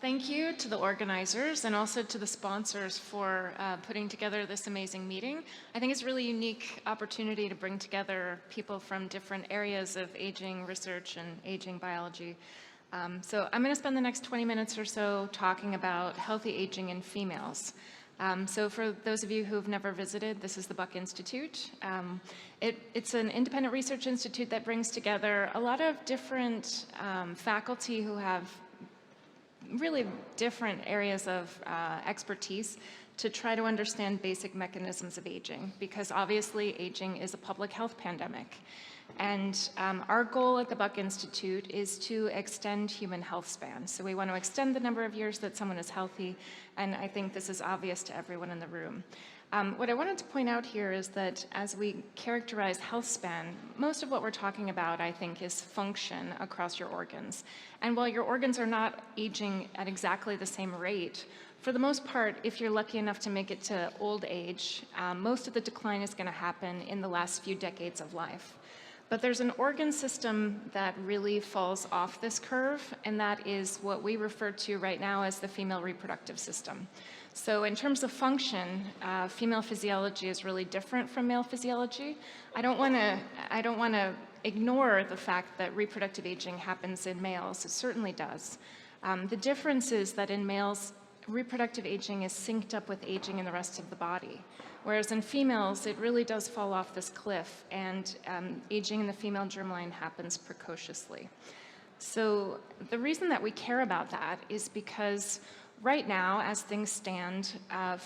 Thank you to the organizers and also to the sponsors for putting together this amazing meeting. I think it's a really unique opportunity to bring together people from different areas of aging research and aging biology. So I'm going to spend the next 20 minutes or so talking about healthy aging in females. So for those of you who have never visited, this is the Buck Institute. It's an independent research institute that brings together a lot of different faculty who have really different areas of expertise to try to understand basic mechanisms of aging, because obviously aging is a public health pandemic. And our goal at the Buck Institute is to extend human health span. So we want to extend the number of years that someone is healthy, and I think this is obvious to everyone in the room. What I wanted to point out here is that as we characterize health span, most of what we're talking about, I think, is function across your organs. And while your organs are not aging at exactly the same rate, for the most part, if you're lucky enough to make it to old age, most of the decline is going to happen in the last few decades of life. But there's an organ system that really falls off this curve, and that is what we refer to right now as the female reproductive system. So in terms of function, female physiology is really different from male physiology. I don't want to ignore the fact that reproductive aging happens in males. It certainly does. The difference is that in males, reproductive aging is synced up with aging in the rest of the body. Whereas in females, it really does fall off this cliff, and aging in the female germline happens precociously. So the reason that we care about that is because right now, as things stand,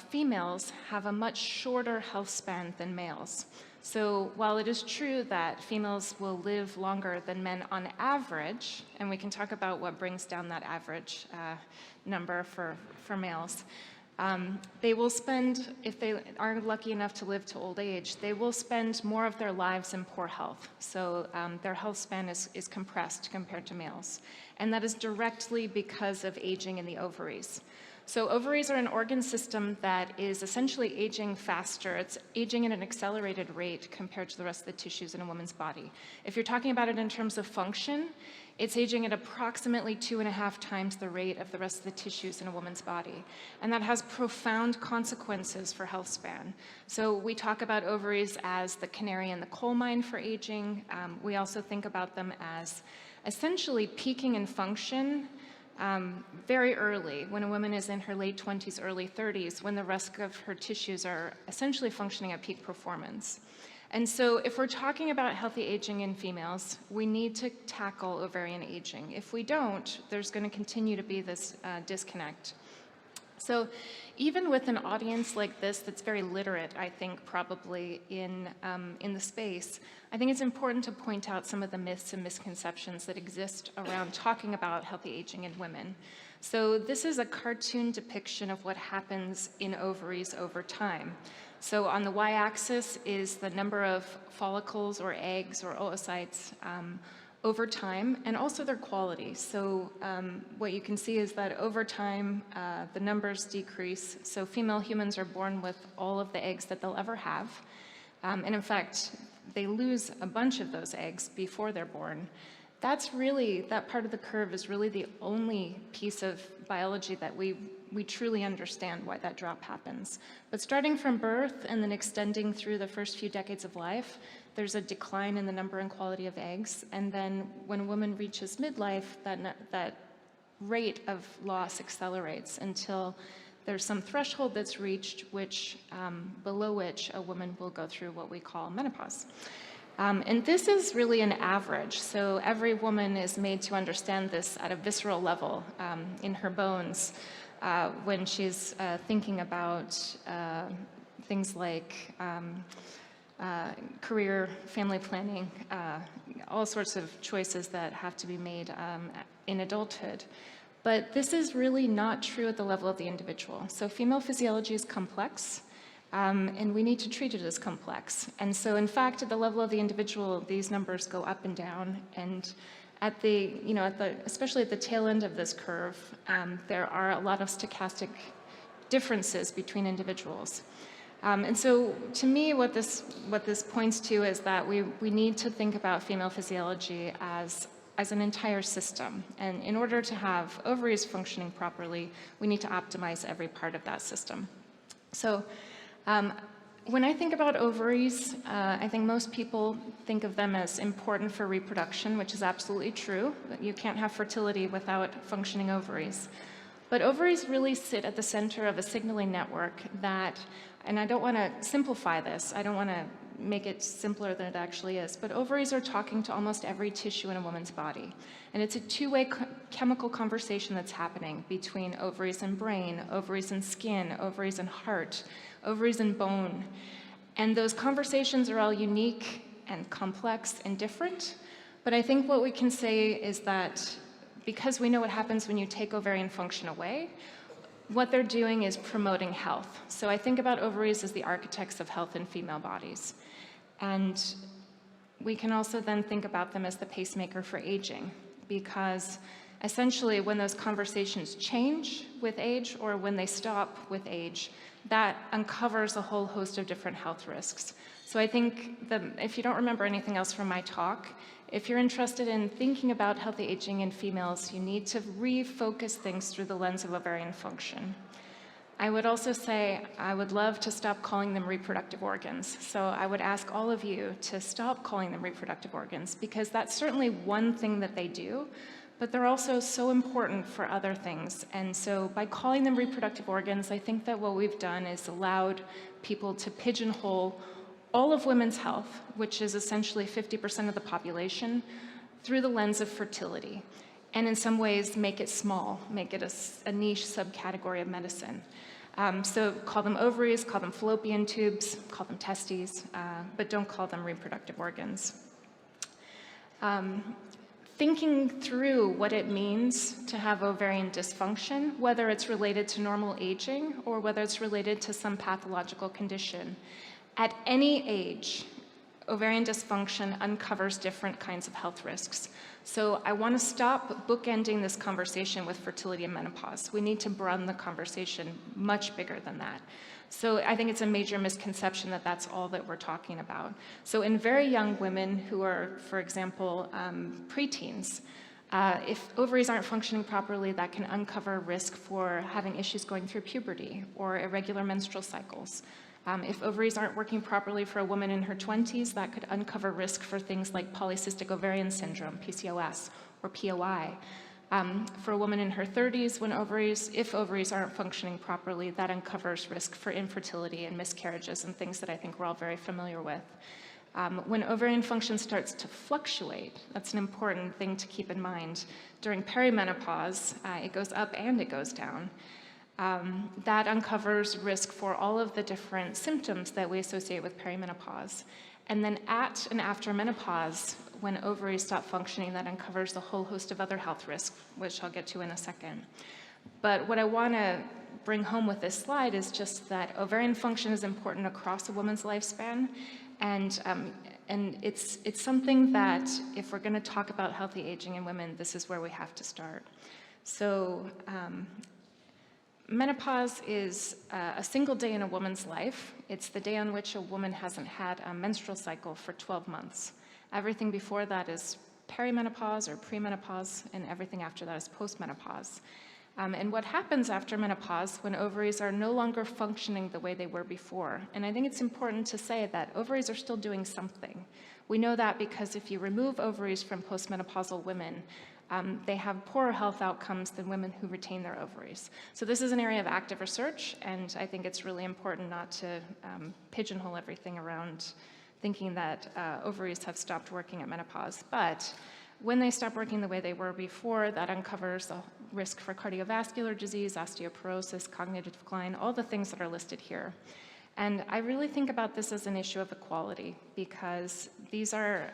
females have a much shorter health span than males. So while it is true that females will live longer than men on average, and we can talk about what brings down that average number for males, they will spend, if they are lucky enough to live to old age, they will spend more of their lives in poor health. So their health span is compressed compared to males. And that is directly because of aging in the ovaries. So ovaries are an organ system that is essentially aging faster. It's aging at an accelerated rate compared to the rest of the tissues in a woman's body. If you're talking about it in terms of function, it's aging at approximately 2.5 times the rate of the rest of the tissues in a woman's body. And that has profound consequences for health span. So we talk about ovaries as the canary in the coal mine for aging. We also think about them as essentially peaking in function very early, when a woman is in her late 20s, early 30s, when the rest of her tissues are essentially functioning at peak performance. And so if we're talking about healthy aging in females, we need to tackle ovarian aging. If we don't, there's going to continue to be this disconnect. So even with an audience like this that's very literate, I think, probably in the space, I think it's important to point out some of the myths and misconceptions that exist around talking about healthy aging in women. So this is a cartoon depiction of what happens in ovaries over time. So on the y-axis is the number of follicles or eggs or oocytes over time, and also their quality. So what you can see is that over time, the numbers decrease. So female humans are born with all of the eggs that they'll ever have. And in fact, they lose a bunch of those eggs before they're born. That part of the curve is really the only piece of biology that we truly understand why that drop happens. But starting from birth and then extending through the first few decades of life, there's a decline in the number and quality of eggs. And then when a woman reaches midlife, that rate of loss accelerates until there's some threshold that's reached, below which a woman will go through what we call menopause. And this is really an average. So every woman is made to understand this at a visceral level in her bones when she's thinking about things like career, family planning, all sorts of choices that have to be made in adulthood. But this is really not true at the level of the individual. So female physiology is complex. And we need to treat it as complex. And so, in fact, at the level of the individual, these numbers go up and down. And especially at the tail end of this curve, there are a lot of stochastic differences between individuals. And so, to me, what this points to is that we need to think about female physiology as as an entire system. And in order to have ovaries functioning properly, we need to optimize every part of that system. So when I think about ovaries, I think most people think of them as important for reproduction, which is absolutely true. You can't have fertility without functioning ovaries. But ovaries really sit at the center of a signaling network that, and I don't want to simplify this, I don't want to make it simpler than it actually is, but ovaries are talking to almost every tissue in a woman's body. And it's a two-way chemical conversation that's happening between ovaries and brain, ovaries and skin, ovaries and heart, ovaries and bone. And those conversations are all unique and complex and different. But I think what we can say is that because we know what happens when you take ovarian function away, what they're doing is promoting health. So I think about ovaries as the architects of health in female bodies. And we can also then think about them as the pacemaker for aging, because essentially when those conversations change with age or when they stop with age, that uncovers a whole host of different health risks. So I think that if you don't remember anything else from my talk, if you're interested in thinking about healthy aging in females, you need to refocus things through the lens of ovarian function. I would also say I would love to stop calling them reproductive organs. So I would ask all of you to stop calling them reproductive organs, because that's certainly one thing that they do, but they're also so important for other things. And so by calling them reproductive organs, I think that what we've done is allowed people to pigeonhole all of women's health, which is essentially 50% of the population, through the lens of fertility. And in some ways, make it small, make it a niche subcategory of medicine. So call them ovaries, call them fallopian tubes, call them testes, but don't call them reproductive organs. Thinking through what it means to have ovarian dysfunction, whether it's related to normal aging or whether it's related to some pathological condition. At any age, ovarian dysfunction uncovers different kinds of health risks. So I want to stop bookending this conversation with fertility and menopause. We need to broaden the conversation much bigger than that. So I think it's a major misconception that that's all that we're talking about. So in very young women who are, for example, preteens, if ovaries aren't functioning properly, that can uncover risk for having issues going through puberty or irregular menstrual cycles. If ovaries aren't working properly for a woman in her 20s, that could uncover risk for things like polycystic ovarian syndrome, PCOS, or POI. For a woman in her 30s, if ovaries aren't functioning properly, that uncovers risk for infertility and miscarriages and things that I think we're all very familiar with. When ovarian function starts to fluctuate, that's an important thing to keep in mind. During perimenopause, it goes up and it goes down. That uncovers risk for all of the different symptoms that we associate with perimenopause. And then at and after menopause, when ovaries stop functioning, that uncovers a whole host of other health risks, which I'll get to in a second. But what I want to bring home with this slide is just that ovarian function is important across a woman's lifespan. And it's something that if we're going to talk about healthy aging in women, this is where we have to start. So menopause is a single day in a woman's life. It's the day on which a woman hasn't had a menstrual cycle for 12 months. Everything before that is perimenopause or premenopause, and everything after that is postmenopause. And what happens after menopause when ovaries are no longer functioning the way they were before? And I think it's important to say that ovaries are still doing something. We know that because if you remove ovaries from postmenopausal women, they have poorer health outcomes than women who retain their ovaries. So this is an area of active research, and I think it's really important not to pigeonhole everything around thinking that ovaries have stopped working at menopause. But when they stop working the way they were before, that uncovers a risk for cardiovascular disease, osteoporosis, cognitive decline, all the things that are listed here. And I really think about this as an issue of equality, because these are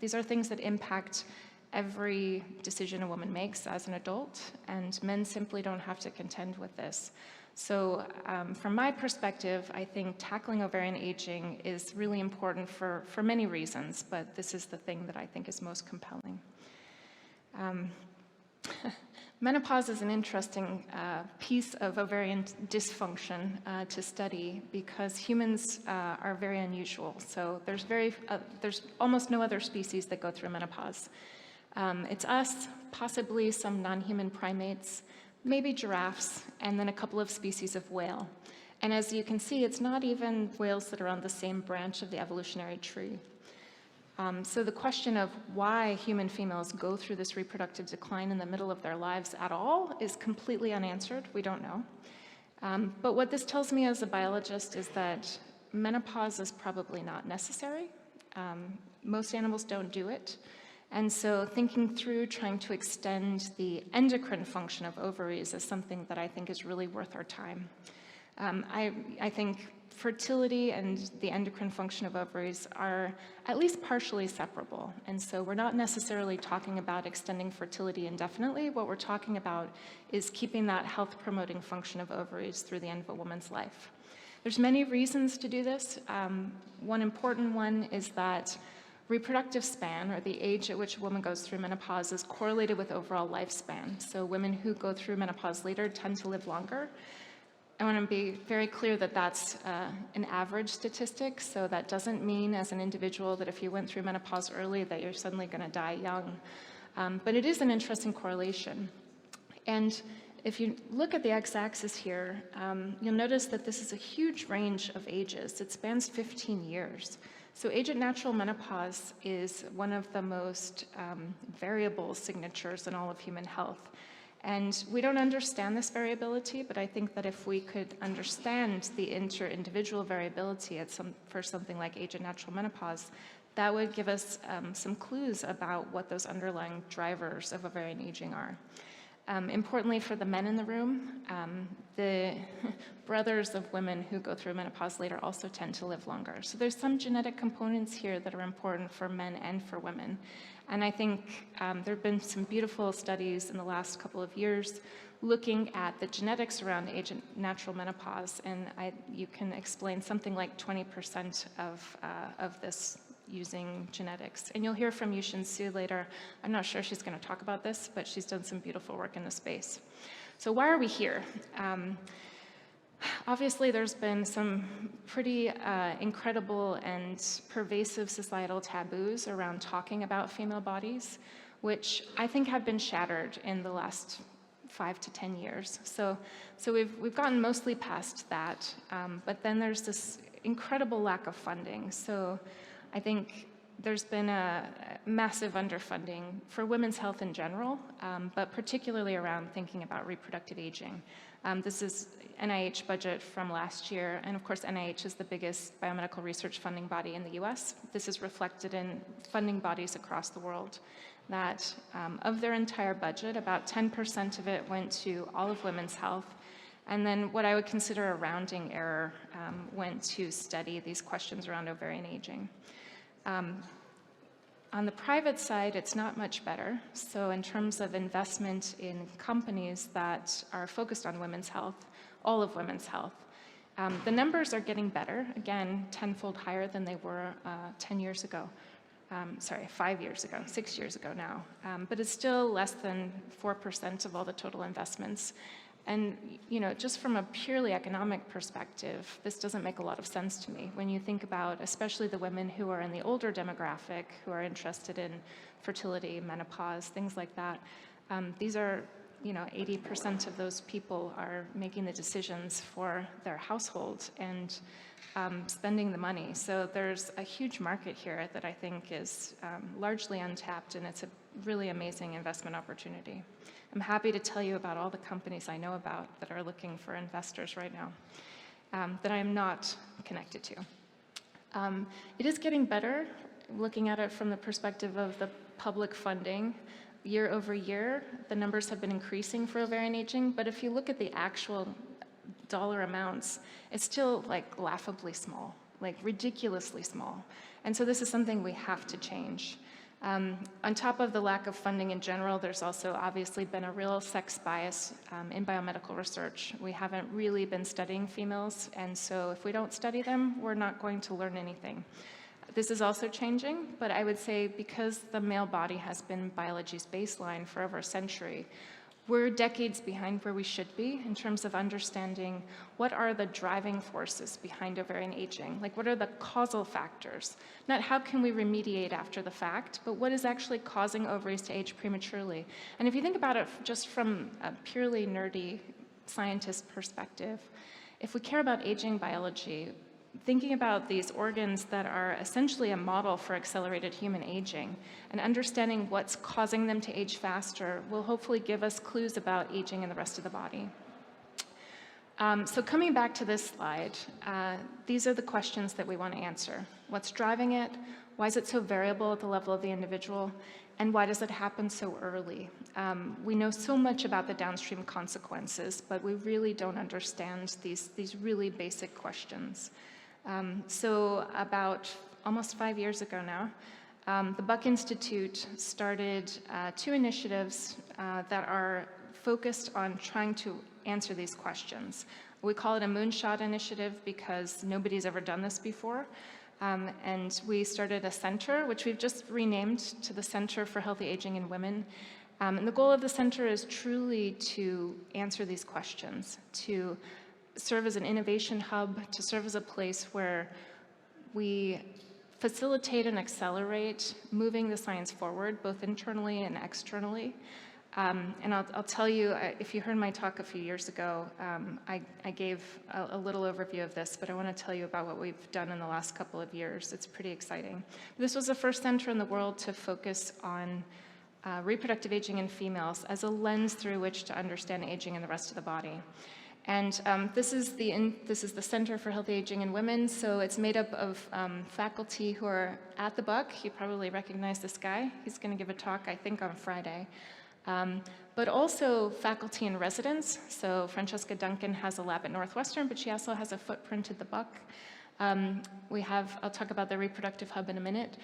things that impact every decision a woman makes as an adult, and men simply don't have to contend with this. So from my perspective, I think tackling ovarian aging is really important for many reasons, but this is the thing that I think is most compelling. Menopause is an interesting piece of ovarian dysfunction to study because humans are very unusual. So there's almost no other species that go through menopause. It's us, possibly some non-human primates, maybe giraffes, and then a couple of species of whale. And as you can see, it's not even whales that are on the same branch of the evolutionary tree. So the question of why human females go through this reproductive decline in the middle of their lives at all is completely unanswered. We don't know. But what this tells me as a biologist is that menopause is probably not necessary. Most animals don't do it. And so thinking through trying to extend the endocrine function of ovaries is something that I think is really worth our time. I think fertility and the endocrine function of ovaries are at least partially separable. And so we're not necessarily talking about extending fertility indefinitely. What we're talking about is keeping that health-promoting function of ovaries through the end of a woman's life. There's many reasons to do this. One important one is that reproductive span, or the age at which a woman goes through menopause, is correlated with overall lifespan. So women who go through menopause later tend to live longer. I want to be very clear that that's an average statistic, so that doesn't mean as an individual that if you went through menopause early that you're suddenly going to die young. But it is an interesting correlation. And if you look at the x-axis here, you'll notice that this is a huge range of ages. It spans 15 years. So age at natural menopause is one of the most variable signatures in all of human health. And we don't understand this variability, but I think that if we could understand the inter-individual variability for something like age at natural menopause, that would give us some clues about what those underlying drivers of ovarian aging are. Importantly for the men in the room, the brothers of women who go through menopause later also tend to live longer. So there's some genetic components here that are important for men and for women. And I think there have been some beautiful studies in the last couple of years looking at the genetics around age and natural menopause, and you can explain something like 20% of this using genetics. And you'll hear from Yushin Su later. I'm not sure she's going to talk about this, but she's done some beautiful work in the space. So why are we here? Obviously, there's been some pretty incredible and pervasive societal taboos around talking about female bodies, which I think have been shattered in the last 5 to 10 years. So we've gotten mostly past that, but then there's this incredible lack of funding. So I think there's been a massive underfunding for women's health in general, but particularly around thinking about reproductive aging. This is NIH budget from last year, and of course NIH is the biggest biomedical research funding body in the US. This is reflected in funding bodies across the world, that of their entire budget, about 10% of it went to all of women's health, and then what I would consider a rounding error went to study these questions around ovarian aging. On the private side, it's not much better. So in terms of investment in companies that are focused on women's health, all of women's health, the numbers are getting better, again, tenfold higher than they were 10 years ago. 5 years ago, 6 years ago now. But it's still less than 4% of all the total investments. And just from a purely economic perspective, this doesn't make a lot of sense to me. When you think about, especially the women who are in the older demographic, who are interested in fertility, menopause, things like that, these are, 80% of those people are making the decisions for their household and spending the money. So there's a huge market here that I think is largely untapped, and it's a really amazing investment opportunity. I'm happy to tell you about all the companies I know about that are looking for investors right now that I am not connected to. It is getting better, looking at it from the perspective of the public funding. Year over year, the numbers have been increasing for ovarian aging, but if you look at the actual dollar amounts, it's still laughably small, ridiculously small. And so this is something we have to change. On top of the lack of funding in general, there's also obviously been a real sex bias in biomedical research. We haven't really been studying females, and so if we don't study them, we're not going to learn anything. This is also changing, but I would say because the male body has been biology's baseline for over a century, we're decades behind where we should be in terms of understanding what are the driving forces behind ovarian aging. Like, what are the causal factors? Not how can we remediate after the fact, but what is actually causing ovaries to age prematurely? And if you think about it just from a purely nerdy scientist perspective, if we care about aging biology, thinking about these organs that are essentially a model for accelerated human aging and understanding what's causing them to age faster will hopefully give us clues about aging in the rest of the body. So coming back to this slide, these are the questions that we want to answer. What's driving it? Why is it so variable at the level of the individual? And why does it happen so early? We know so much about the downstream consequences, but we really don't understand these really basic questions. So about almost 5 years ago now, the Buck Institute started 2 initiatives that are focused on trying to answer these questions. We call it a moonshot initiative because nobody's ever done this before. And we started a center, which we've just renamed to the Center for Healthy Aging in Women. And the goal of the center is truly to answer these questions, to serve as an innovation hub, to serve as a place where we facilitate and accelerate moving the science forward, both internally and externally. And I'll tell you, if you heard my talk a few years ago, I gave a little overview of this, but I want to tell you about what we've done in the last couple of years. It's pretty exciting. This was the first center in the world to focus on reproductive aging in females as a lens through which to understand aging in the rest of the body. And this is the Center for Healthy Aging in Women. So it's made up of faculty who are at the Buck. You probably recognize this guy. He's going to give a talk, I think, on Friday. But also faculty and residents. So Francesca Duncan has a lab at Northwestern, but she also has a footprint at the Buck. I'll talk about the reproductive hub in a minute.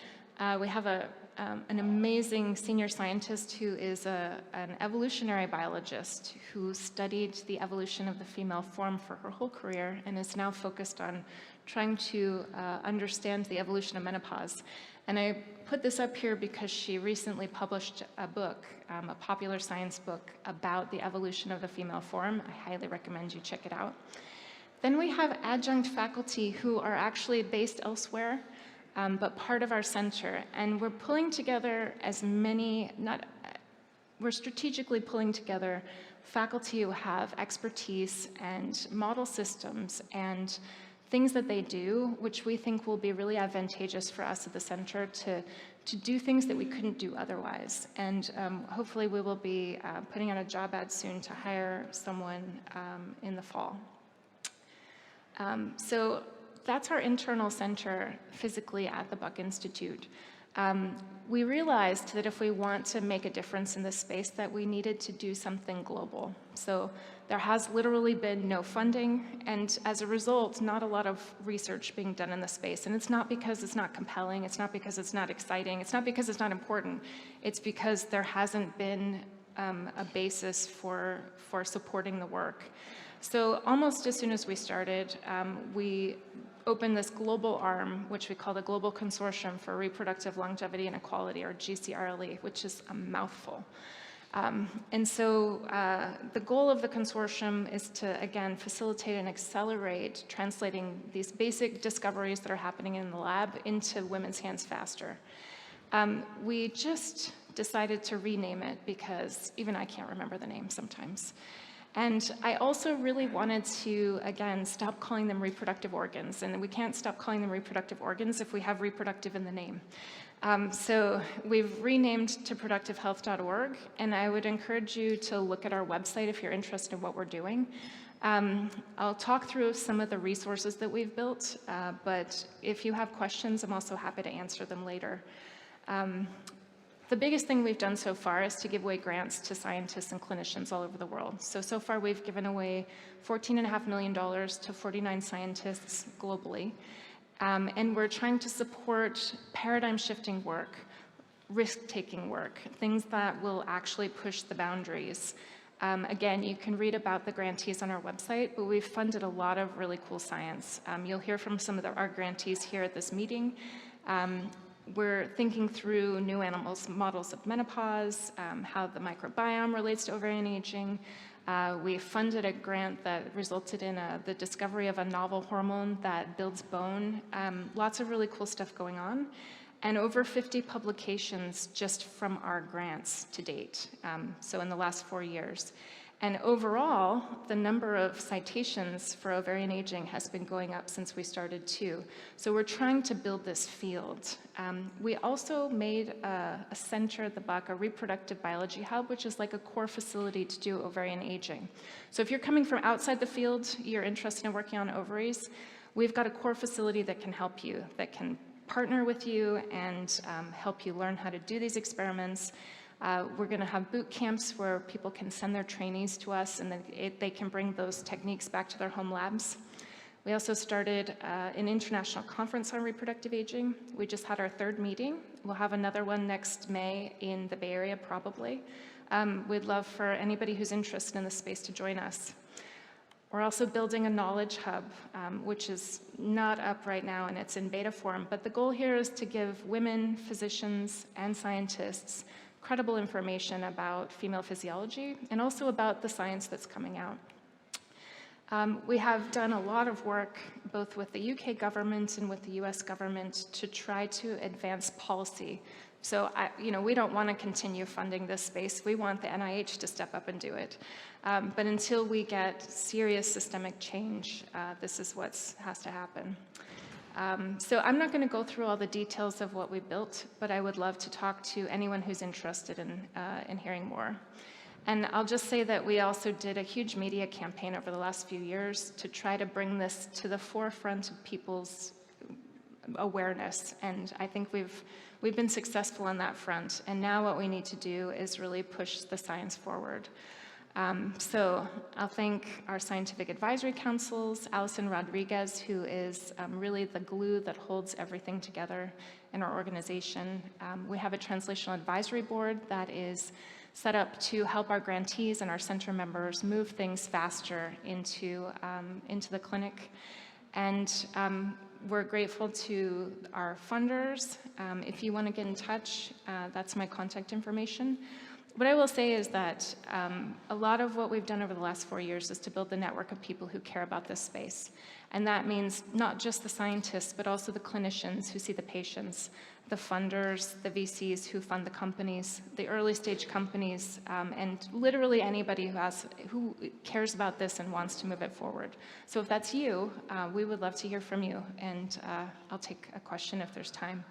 We have an amazing senior scientist who is an evolutionary biologist who studied the evolution of the female form for her whole career and is now focused on trying to understand the evolution of menopause. And I put this up here because she recently published a book, a popular science book about the evolution of the female form. I highly recommend you check it out. Then we have adjunct faculty who are actually based elsewhere, but part of our center. And we're pulling together we're strategically pulling together faculty who have expertise and model systems and things that they do, which we think will be really advantageous for us at the center to do things that we couldn't do otherwise. And hopefully we will be putting out a job ad soon to hire someone in the fall. So that's our internal center physically at the Buck Institute. We realized that if we want to make a difference in this space, that we needed to do something global. So there has literally been no funding, and as a result, not a lot of research being done in the space. And it's not because it's not compelling, it's not because it's not exciting, it's not because it's not important, it's because there hasn't been a basis for supporting the work. So almost as soon as we started, we opened this global arm, which we call the Global Consortium for Reproductive Longevity and Equality, or GCRLE, which is a mouthful. And so the goal of the consortium is to, again, facilitate and accelerate translating these basic discoveries that are happening in the lab into women's hands faster. We just decided to rename it because even I can't remember the name sometimes. And I also really wanted to, again, stop calling them reproductive organs. And we can't stop calling them reproductive organs if we have reproductive in the name. So we've renamed to productivehealth.org, and I would encourage you to look at our website if you're interested in what we're doing. I'll talk through some of the resources that we've built, but if you have questions, I'm also happy to answer them later. The biggest thing we've done so far is to give away grants to scientists and clinicians all over the world. So far we've given away $14.5 million to 49 scientists globally. And we're trying to support paradigm-shifting work, risk-taking work, things that will actually push the boundaries. Again, you can read about the grantees on our website, but we've funded a lot of really cool science. You'll hear from some of our grantees here at this meeting. We're thinking through new animals, models of menopause, how the microbiome relates to ovarian aging. We funded a grant that resulted in the discovery of a novel hormone that builds bone. Lots of really cool stuff going on. And over 50 publications just from our grants to date, so in the last 4 years. And overall, the number of citations for ovarian aging has been going up since we started too. So we're trying to build this field. We also made a center at the Buck, a reproductive biology hub, which is like a core facility to do ovarian aging. So if you're coming from outside the field, you're interested in working on ovaries, we've got a core facility that can help you, that can partner with you and help you learn how to do these experiments. We're going to have boot camps where people can send their trainees to us and then they can bring those techniques back to their home labs. We also started an international conference on reproductive aging. We just had our 3rd meeting. We'll have another one next May in the Bay Area probably. We'd love for anybody who's interested in this space to join us. We're also building a knowledge hub, which is not up right now and it's in beta form, but the goal here is to give women, physicians, and scientists credible information about female physiology and also about the science that's coming out. We have done a lot of work both with the UK government and with the US government to try to advance policy. So, we don't want to continue funding this space. We want the NIH to step up and do it. But until we get serious systemic change, this is what has to happen. So I'm not going to go through all the details of what we built, but I would love to talk to anyone who's interested in hearing more. And I'll just say that we also did a huge media campaign over the last few years to try to bring this to the forefront of people's awareness. And I think we've been successful on that front. And now what we need to do is really push the science forward. So I'll thank our scientific advisory councils, Alison Rodriguez, who is really the glue that holds everything together in our organization. We have a translational advisory board that is set up to help our grantees and our center members move things faster into the clinic. And we're grateful to our funders. If you want to get in touch, that's my contact information. What I will say is that a lot of what we've done over the last 4 years is to build the network of people who care about this space. And that means not just the scientists, but also the clinicians who see the patients, the funders, the VCs who fund the companies, the early stage companies, and literally anybody who cares about this and wants to move it forward. So if that's you, we would love to hear from you, and I'll take a question if there's time.